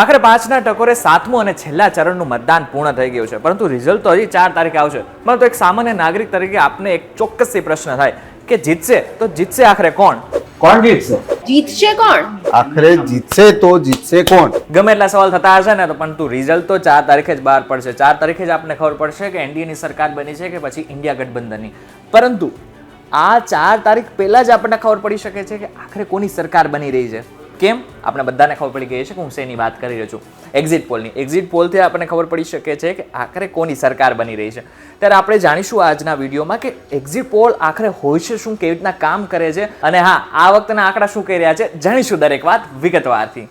આખરે 5ના ટકોરે 7મું અને છેલ્લા ચરણનું મતદાન પૂર્ણ થઈ ગયું છે, પરંતુ રિઝલ્ટ તો હજી 4 તારીખે આવશે. પરંતુ એક સામાન્ય નાગરિક તરીકે આપને એક ચોક્કસથી પ્રશ્ન થાય કે જીતશે તો જીતશે આખરે કોણ? કોણ જીતશે? જીતશે કોણ? આખરે જીતશે તો જીતશે કોણ? ગમે એટલા સવાલ થતા હશે ને, તો પરંતુ રિઝલ્ટ તો 4 તારીખે જ બહાર પડશે. 4 તારીખે જ આપને ખબર પડશે કે એનડીએની સરકાર બની છે કે પછી ઇન્ડિયા ગઠબંધનની. પરંતુ આ 4 તારીખ પહેલા જ આપણને ખબર પડી શકે છે કે આખરે કોની સરકાર બની રહી છે. કેમ? આપણે બધાને ખબર પડી ગઈ છે કે હું શેની વાત કરી રહ્યો છું. એક્ઝિટ પોલની. એક્ઝિટ પોલથી આપણને ખબર પડી શકે છે કે આખરે કોની સરકાર બની રહી છે. ત્યારે આપણે જાણીશું આજના વિડીયોમાં કે એક્ઝિટ પોલ આખરે હોય છે શું, કેવી રીતના કામ કરે છે, અને હા, આ વખતના આંકડા શું કહી રહ્યા છે, જાણીશું દરેક વાત વિગતવારથી.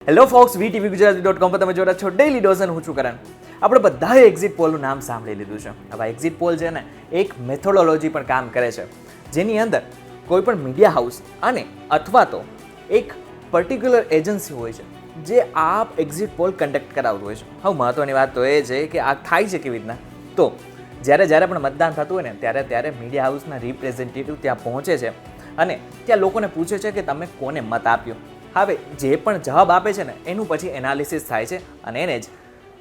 હેલો ફોક્સ, VTVGujarati.com પર તમે જોઈ રહ્યા છો ડેઈલી ડોઝ અને હું છું કરણ. આપણે બધાએ એક્ઝિટ પોલનું નામ સાંભળી લીધું છે. હવે એક્ઝિટ પોલ છે ને એક મેથોડોલોજી પર કામ કરે છે, જેની અંદર કોઈ પણ મીડિયા હાઉસ અને અથવા તો એક પર્ટિક્યુલર એજન્સી હોય છે જે આ એક્ઝિટ પોલ કન્ડક્ટ કરાવતું હોય છે. હવે મહત્વની વાત તો એ છે કે આ થાય છે કેવી રીતના, તો જ્યારે પણ મતદાન થતું હોય ને ત્યારે મીડિયા હાઉસના રિપ્રેઝેન્ટેટિવ ત્યાં પહોંચે છે અને ત્યાં લોકોને પૂછે છે કે તમે કોને મત આપ્યો. હવે જે પણ જવાબ આપે છે ને એનું પછી એનાલિસિસ થાય છે અને એને જ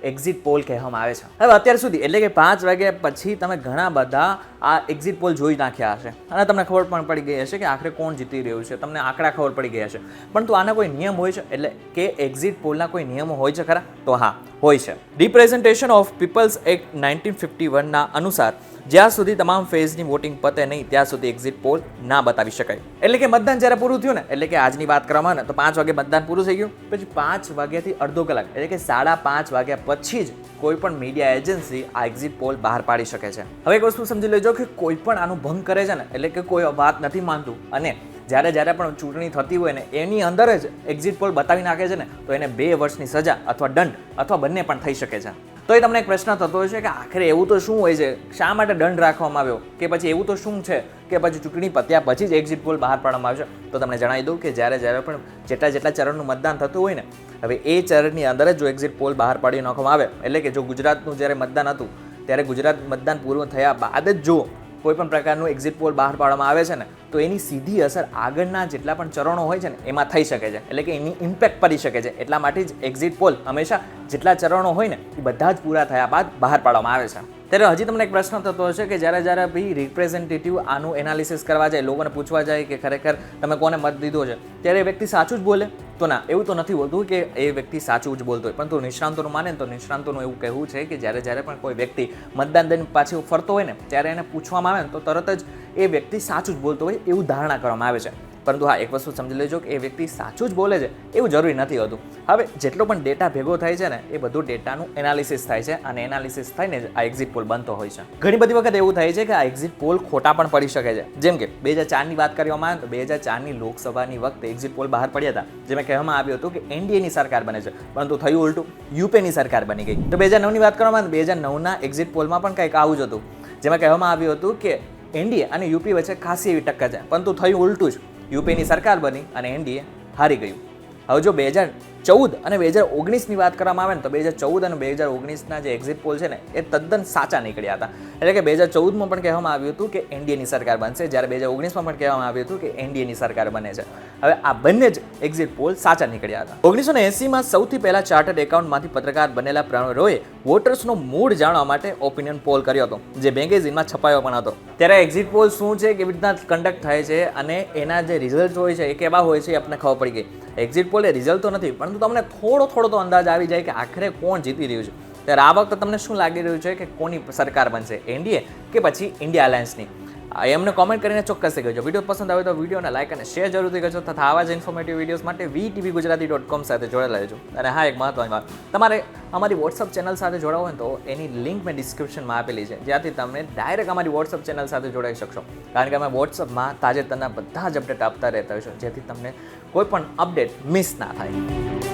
એક્ઝિટ પોલ કહેવામાં આવે છે. હવે અત્યાર સુધી એટલે કે 5 વાગ્યા પછી તમે ઘણા બધા આ એક્ઝિટ પોલ જોઈ નાખ્યા હશે અને તમને ખબર પણ પડી ગઈ હશે કે આખરે કોણ જીતી રહ્યું છે. તમને આંકડા ખબર પડી ગયા હશે, પરંતુ આના કોઈ નિયમ હોય છે, એટલે કે એક્ઝિટ પોલના કોઈ નિયમો હોય છે ખરા? તો હા, હોય છે. રિપ્રેઝન્ટેશન ઓફ પીપલ્સ એક્ટ 1951ના અનુસાર જ્યાં સુધી તમામ ફેઝની વોટિંગ પતે નહીં ત્યાં સુધી એક્ઝિટ પોલ ના બતાવી શકાય. એટલે કે મતદાન જ્યારે પૂરું થયું ને, એટલે કે આજની વાત કરવામાં ને તો 5 વાગે મતદાન પૂરું થઈ ગયું, પછી 5 વાગ્યાથી અડધો કલાક એટલે કે 5:30 વાગ્યા પછી જ કોઈ પણ મીડિયા એજન્સી આ એક્ઝિટ પોલ બહાર પાડી શકે છે. હવે એક વસ્તુ સમજી લેજો કે કોઈ પણ આનું ભંગ કરે છે ને, એટલે કે કોઈ વાત નથી માનતું અને જ્યારે પણ ચૂંટણી થતી હોય ને એની અંદર જ એક્ઝિટ પોલ બતાવી નાખે છે ને, તો એને 2 વર્ષની સજા અથવા દંડ અથવા બંને પણ થઈ શકે છે. તો એ તમને એક પ્રશ્ન થતો હોય છે કે આખરે એવું તો શું હોય છે, શા માટે દંડ રાખવામાં આવ્યો, કે પછી એવું તો શું છે કે પછી ચૂંટણી પત્યા પછી જ એક્ઝિટ પોલ બહાર પાડવામાં આવશે? તો તમને જણાવી દઉં કે જ્યારે પણ જેટલા ચરણનું મતદાન થતું હોય ને, હવે એ ચરણની અંદર જ જો એક્ઝિટ પોલ બહાર પાડી નાખવામાં આવે, એટલે કે જો ગુજરાતનું જ્યારે મતદાન હતું ત્યારે ગુજરાત મતદાન પૂરું થયા બાદ જ જો કોઈ પણ પ્રકારનું એક્ઝિટ પોલ બહાર પાડવામાં આવે છે ને, તો એની સીધી અસર આગળના જેટલા પણ ચરણો હોય છે ને એમાં થઈ શકે છે, એટલે કે એની ઇમ્પેક્ટ પડી શકે છે. એટલા માટે જ એક્ઝિટ પોલ હંમેશા જેટલા ચરણો હોય ને એ બધા જ પૂરા થયા બાદ બહાર પાડવામાં આવે છે. ત્યારે હજી તમને એક પ્રશ્ન થતો હશે કે જ્યારે ભાઈ રિપ્રેઝેન્ટેટિવ આનું એનાલિસિસ કરવા જાય, લોકોને પૂછવા જાય કે ખરેખર તમે કોને મત દીધો છે, ત્યારે એ વ્યક્તિ સાચું જ બોલે? તો ના, એવું તો નથી હોતું કે એ વ્યક્તિ સાચું જ બોલતો હોય, પરંતુ નિષ્ણાંતોનું માને તો નિષ્ણાંતોનું એવું કહેવું છે કે જ્યારે પણ કોઈ વ્યક્તિ મતદાન દઈને પાછું ફરતો હોય ને ત્યારે એને પૂછવામાં આવે ને તો તરત જ એ વ્યક્તિ સાચું જ બોલતો હોય એવું ધારણા કરવામાં આવે છે. પરંતુ હા, એક વસ્તુ સમજી લેજો કે એ વ્યક્તિ સાચું જ બોલે છે એવું જરૂરી નથી હોતું. હવે જેટલો પણ ડેટા ભેગો થાય છે ને એ બધું ડેટાનું એનાલિસિસ થાય છે અને એનાલિસિસ થઈને જ આ એક્ઝિટ પોલ બનતો હોય છે. ઘણી બધી વખત એવું થાય છે કે આ એક્ઝિટ પોલ ખોટા પણ પડી શકે છે. જેમ કે 2004ની વાત કરવામાં આવે તો 2004ની લોકસભાની વખતે એક્ઝિટ પોલ બહાર પડ્યા હતા, જેમાં કહેવામાં આવ્યું હતું કે એનડીએની સરકાર બને છે, પરંતુ થયું ઉલટું, યુપીની સરકાર બની ગઈ. તો 2009ની વાત કરવામાં આવે તો 2009ના એક્ઝિટ પોલમાં પણ કંઈક આવું જ હતું, જેમાં કહેવામાં આવ્યું હતું કે એનડીએ અને યુપી વચ્ચે ખાસી એવી ટક્કર છે, પરંતુ થયું ઉલટું જ, યુપીની સરકાર બની અને એનડીએ હારી ગયું. હવે જો 2014 અને 2019ની વાત કરવામાં આવે ને તો 2014 અને 2019ના જે એક્ઝિટ પોલ છે ને એ તદ્દન સાચા નીકળ્યા હતા. એટલે કે 2014માં પણ કહેવામાં આવ્યું હતું કે એનડીએની સરકાર બનશે, જ્યારે 2019માં પણ કહેવામાં આવ્યું હતું કે એનડીએની સરકાર બને છે. હવે આ બંને જ એક્ઝિટ પોલ સાચા નીકળ્યા હતા. 1980માં સૌથી પહેલા ચાર્ટર્ડ એકાઉન્ટમાંથી પત્રકાર બનેલા પ્રણવ વોટર્સનો મૂડ જાણવા માટે ઓપિનિયન પોલ કર્યો હતો, જે મેગેઝિનમાં છપાયો પણ હતો. ત્યારે એક્ઝિટ પોલ શું છે, કેવી રીતના કન્ડક્ટ થાય છે અને એના જે રિઝલ્ટ હોય છે એ કેવા હોય છે એ આપણને ખબર પડી ગઈ. એક્ઝિટ પોલ એ રિઝલ્ટ તો નથી, પરંતુ તમને થોડો તો અંદાજ આવી જાય કે આખરે કોણ જીતી રહ્યું છે. ત્યારે આ વખતે તમને શું લાગી રહ્યું છે કે કોની સરકાર બનશે, એનડીએ કે પછી ઇન્ડિયા અલાયન્સની? એમને કોમેન્ટ કરીને ચોક્કસ કહેજો. વિડીયો પસંદ આવે તો વિડીયોને લાઈક અને શેર જરૂરથી કરજો તથા આવા જ ઇન્ફોર્મેટિવ વિડીયોઝ માટે VTVGujarati.com સાથે જોડાયેલા રહેજો. અને હા, એક મહત્વની વાત, તમારે અમારી વોટ્સઅપ ચેનલ સાથે જોડાવું હોય તો એની લિંક મેં ડિસ્ક્રિપ્શનમાં આપેલી છે, જ્યાંથી તમે ડાયરેક્ટ અમારી વોટ્સઅપ ચેનલ સાથે જોડાઈ શકશો. કારણ કે અમે વોટ્સઅપમાં તાજેતરના બધા જ અપડેટ આપતા રહેતા હોઈશું, જેથી તમને કોઈ પણ અપડેટ મિસ ના થાય.